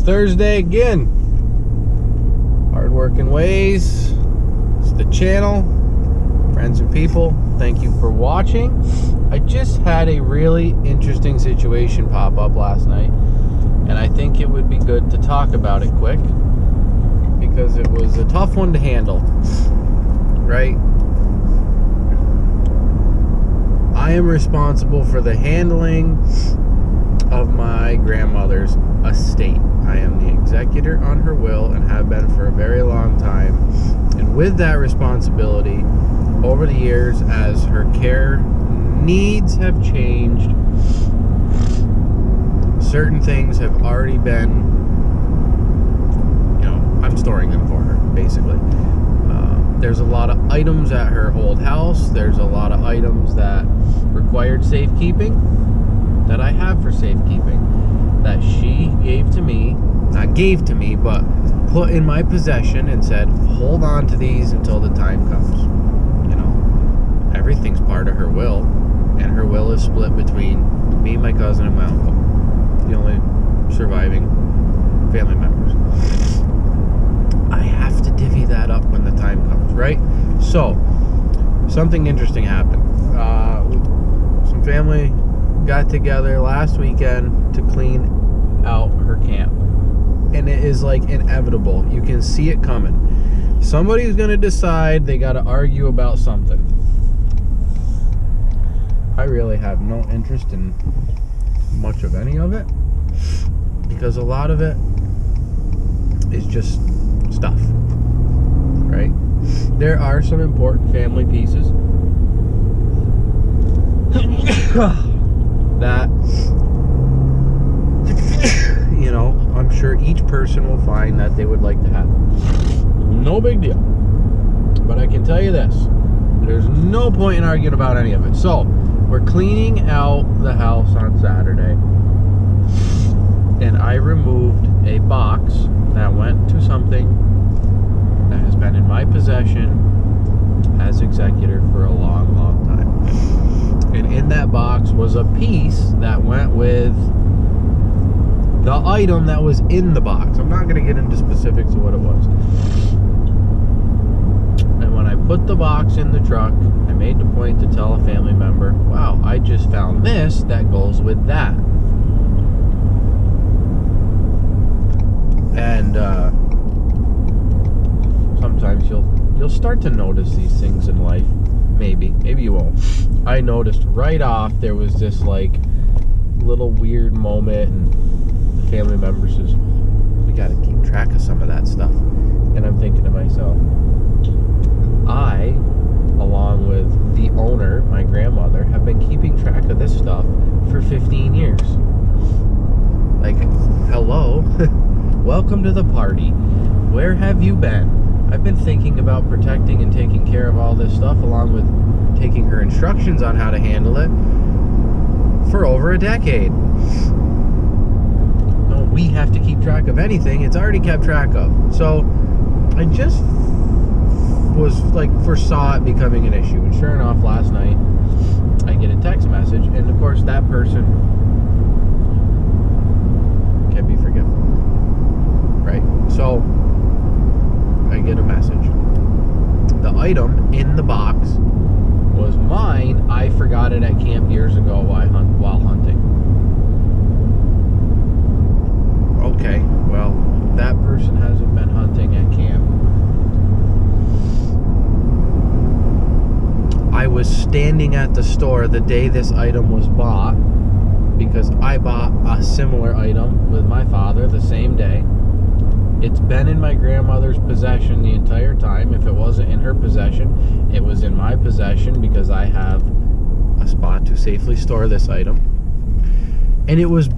Thursday again. Hardworking ways. It's the channel. Friends and people, thank you for watching. I just had a really interesting situation pop up last night, and I think it would be good to talk about it quick because it was a tough one to handle, right? I am responsible for the handling of my grandmother's estate. I am the executor on her will and have been for a very long time. And with that responsibility, over the years, as her care needs have changed, certain things have already been, I'm storing them for her, basically. There's a lot of items at her old house. There's a lot of items that required safekeeping that I have for safekeeping that she gave to me, not gave to me, but put in my possession and said, hold on to these until the time comes. Everything's part of her will, and her will is split between me, my cousin, and my uncle, the only surviving family members. I have to divvy that up when the time comes, right? So, something interesting happened. Some family got together last weekend to clean out her camp. And it is like inevitable. You can see it coming. Somebody's going to decide they got to argue about something. I really have no interest in much of any of it because a lot of it is just stuff, right? There are some important family pieces that, I'm sure each person will find that they would like to have. No big deal. But I can tell you this, there's no point in arguing about any of it. So, we're cleaning out the house on Saturday, and I removed a box that went to something that has been in my possession as executor for a long, long time. And in that box was a piece that went with the item that was in the box. I'm not going to get into specifics of what it was. And when I put the box in the truck, I made the point to tell a family member, wow, I just found this that goes with that. And sometimes you'll start to notice these things in life. Maybe you won't. I noticed right off there was this little weird moment, and the family member says, we got to keep track of some of that stuff. And I'm thinking to myself, I, along with the owner, my grandmother, have been keeping track of this stuff for 15 years. Hello, welcome to the party. Where have you been? I've been thinking about protecting and taking care of all this stuff, along with taking her instructions on how to handle it, for over a decade. No, we have to keep track of anything it's already kept track of. So, I just foresaw it becoming an issue, and sure enough, last night I get a text message, and of course that person can be forgiven, right? So I get a message. The item in the box was mine. I forgot it at camp years ago while hunting. Okay, well, that person hasn't been hunting at camp. I was standing at the store the day this item was bought because I bought a similar item with my father the same day. It's been in my grandmother's possession the entire time. If it wasn't in her possession, it was in my possession because I have a spot to safely store this item. And it was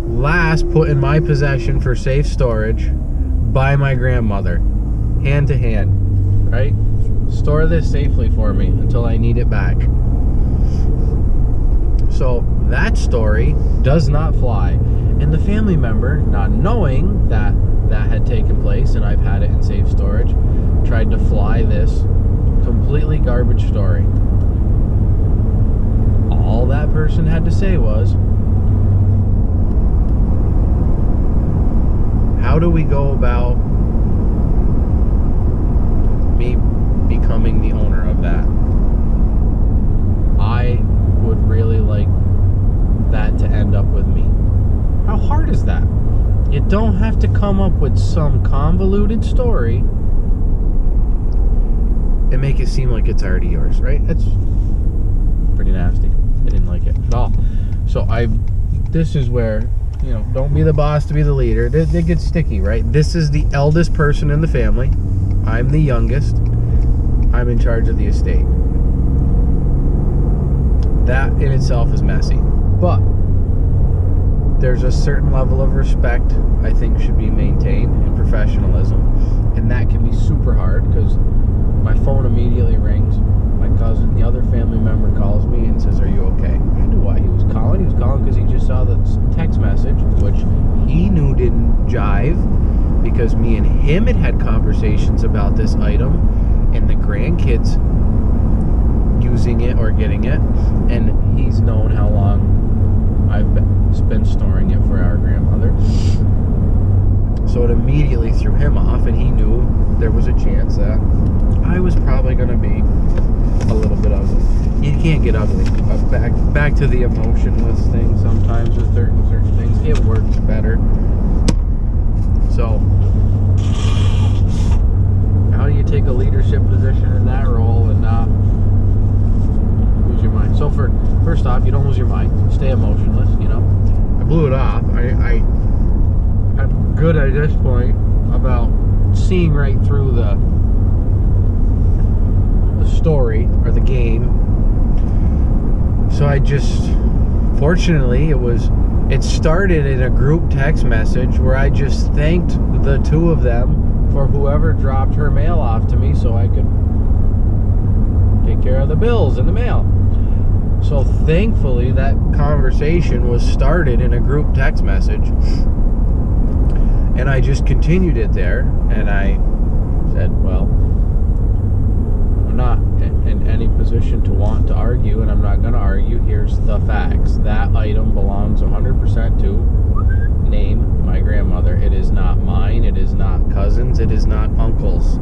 last put in my possession for safe storage by my grandmother, hand to hand, right? Store this safely for me until I need it back. So that story does not fly. And the family member, not knowing that had taken place and I've had it in safe storage, tried to fly this completely garbage story. All that person had to say was, how do we go about me becoming the owner of that? I would really like that to end up with me. How hard is that? You don't have to come up with some convoluted story and make it seem like it's already yours, right? That's pretty nasty. I didn't like it at all. So this is where, don't be the boss to be the leader. It gets sticky, right? This is the eldest person in the family. I'm the youngest. I'm in charge of the estate. That in itself is messy. But there's a certain level of respect I think should be maintained and professionalism. And that can be super hard because my phone immediately rings. My cousin, the other family member, calls me and says, "Are you okay?" I knew why he was calling. He was calling because he just saw the text message, which he knew didn't jive, because me and him had conversations about this item and the grandkids using it or getting it, and he's known how long I've been storing it for our grandmother. So it immediately threw him off, and he knew there was a chance that I was probably going to be a little bit ugly. You can't get ugly. Back to the emotionless thing. Sometimes with certain things, it works better. So how do you take a leadership position in that role and not lose your mind? So first off, you don't lose your mind. Stay emotionless. I blew it off. I'm good at this point about seeing right through the story or the game. So I just, fortunately, it started in a group text message where I just thanked the two of them for whoever dropped her mail off to me so I could take care of the bills in the mail. So thankfully that conversation was started in a group text message, and I just continued it there, and I said, well, I'm not in any position to want to argue, and I'm not going to argue. Here's the facts. That item belongs 100% to name my grandmother. It is not mine. It is not cousins. It is not uncles,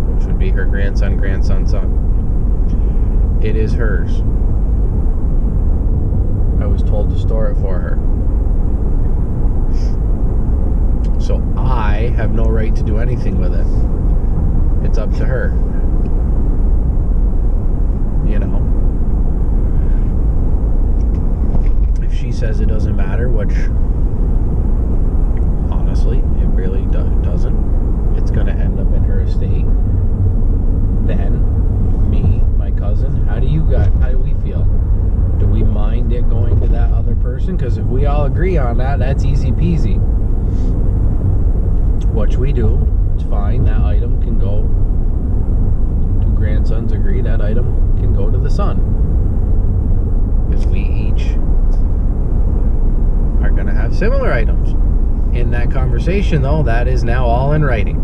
which would be her grandson's son. It is hers. I was told to store it for her. So I have no right to do anything with it. It's up to her. If she says it doesn't matter, which honestly, it really doesn't, it's going to end up in her estate. Then, me, my cousin, how do we feel? Do we mind it going to that other person? Because if we all agree on that, that's easy peasy. Which we do. It's fine. That item can go. Two grandsons agree that item can go to the son. Because we each are going to have similar items. In that conversation, though, that is now all in writing.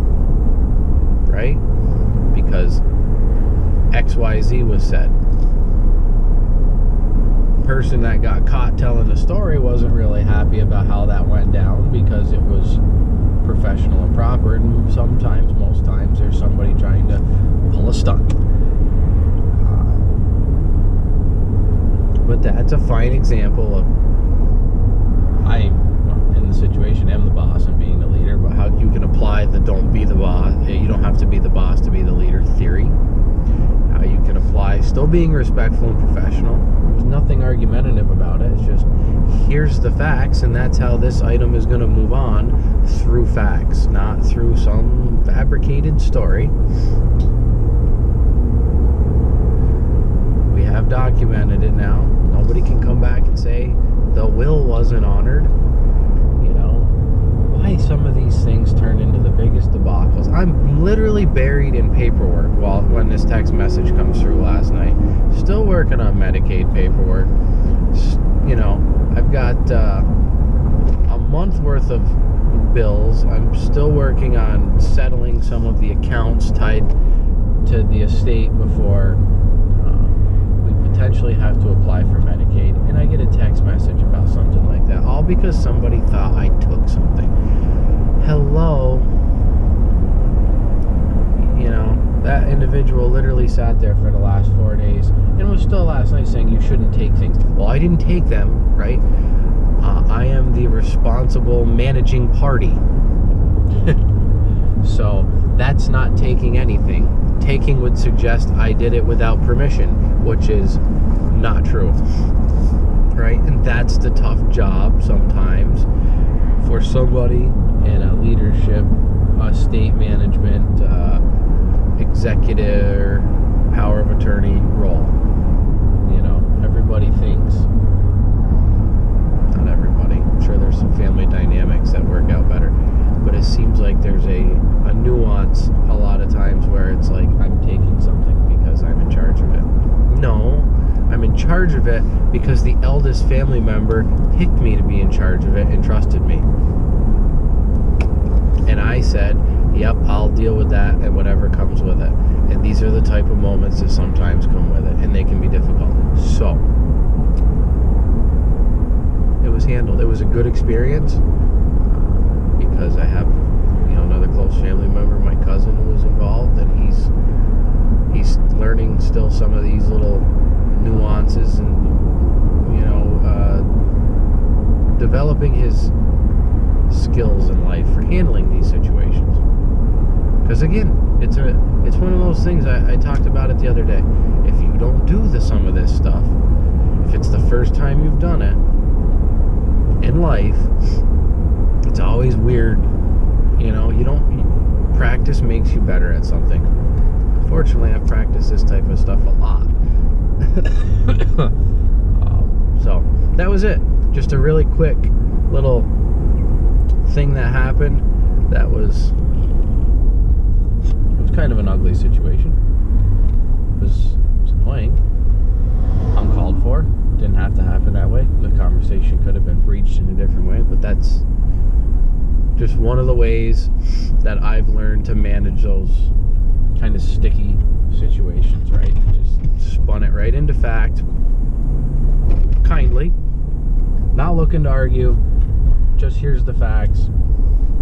Right? Because XYZ was said. Person that got caught telling the story wasn't really happy about how that went down because it was professional and proper, and most times there's somebody trying to pull a stunt. But that's a fine example of in the situation, am the boss and being the leader, but how you can apply the don't be the boss, you don't have to be the boss to be the leader theory. How you can apply still being respectful and professional. There's nothing argumentative about it. It's just, here's the facts, and that's how this item is going to move on, through facts, not through some fabricated story. We have documented it now. Nobody can come back and say the will wasn't honored. Why some of these things turn into the biggest debacles. I'm literally buried in paperwork when this text message comes through last night. Still working on Medicaid paperwork. I've got a month worth of bills. I'm still working on settling some of the accounts tied to the estate before we potentially have to apply for Medicaid. And I get a text message about something like that, all because somebody thought I took something. Hello. literally sat there for the last 4 days and was still last night saying you shouldn't take things. Well, I didn't take them, right? I am the responsible managing party. So that's not taking anything. Taking would suggest I did it without permission, which is not true, right? And that's the tough job sometimes for somebody in a leadership, state management, executive, power of attorney role. You know, everybody thinks, not everybody, I'm sure there's some family dynamics that work out better, but it seems like there's a nuance a lot of times where it's like I'm taking something because I'm in charge of it. No, I'm in charge of it because the eldest family member picked me to be in charge of it and trusted me. And I said, yep, I'll deal with that and whatever comes with it. And these are the type of moments that sometimes come with it, and they can be difficult. So, it was handled. It was a good experience because I have, another close family member, my cousin, who was involved, and he's learning still some of these little nuances and, developing his skills in life for handling these situations. Because again, it's one of those things I talked about it the other day. If you don't do some of this stuff, if it's the first time you've done it in life, it's always weird. Practice makes you better at something. Fortunately, I've practiced this type of stuff a lot. So that was it. Just a really quick little thing that happened. It was kind of an ugly situation. It was annoying, uncalled for. Didn't have to happen that way. The conversation could have been breached in a different way, but that's just one of the ways that I've learned to manage those kind of sticky situations, right? Just spun it right into fact, kindly, not looking to argue, just here's the facts.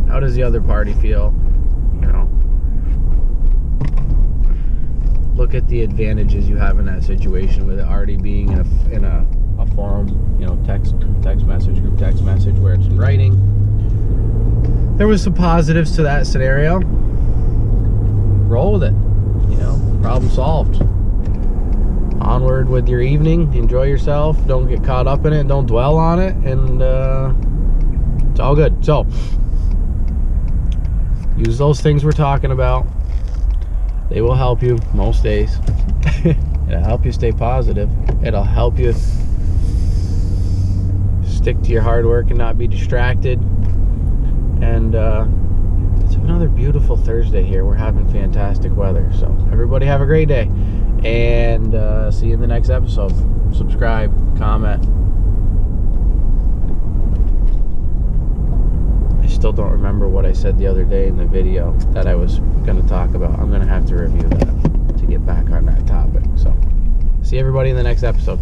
How does the other party feel? Look at the advantages you have in that situation with it already being in a forum, text message, group text message where it's in writing. There was some positives to that scenario. Roll with it. Problem solved. Onward with your evening. Enjoy yourself. Don't get caught up in it. Don't dwell on it. And it's all good. So, use those things we're talking about. They will help you most days. It'll help you stay positive. It'll help you stick to your hard work and not be distracted. And it's another beautiful Thursday here. We're having fantastic weather. So everybody have a great day. And see you in the next episode. Subscribe, comment. I still don't remember what I said the other day in the video that I was going to talk about. I'm going to have to review that to get back on that topic. So see everybody in the next episode.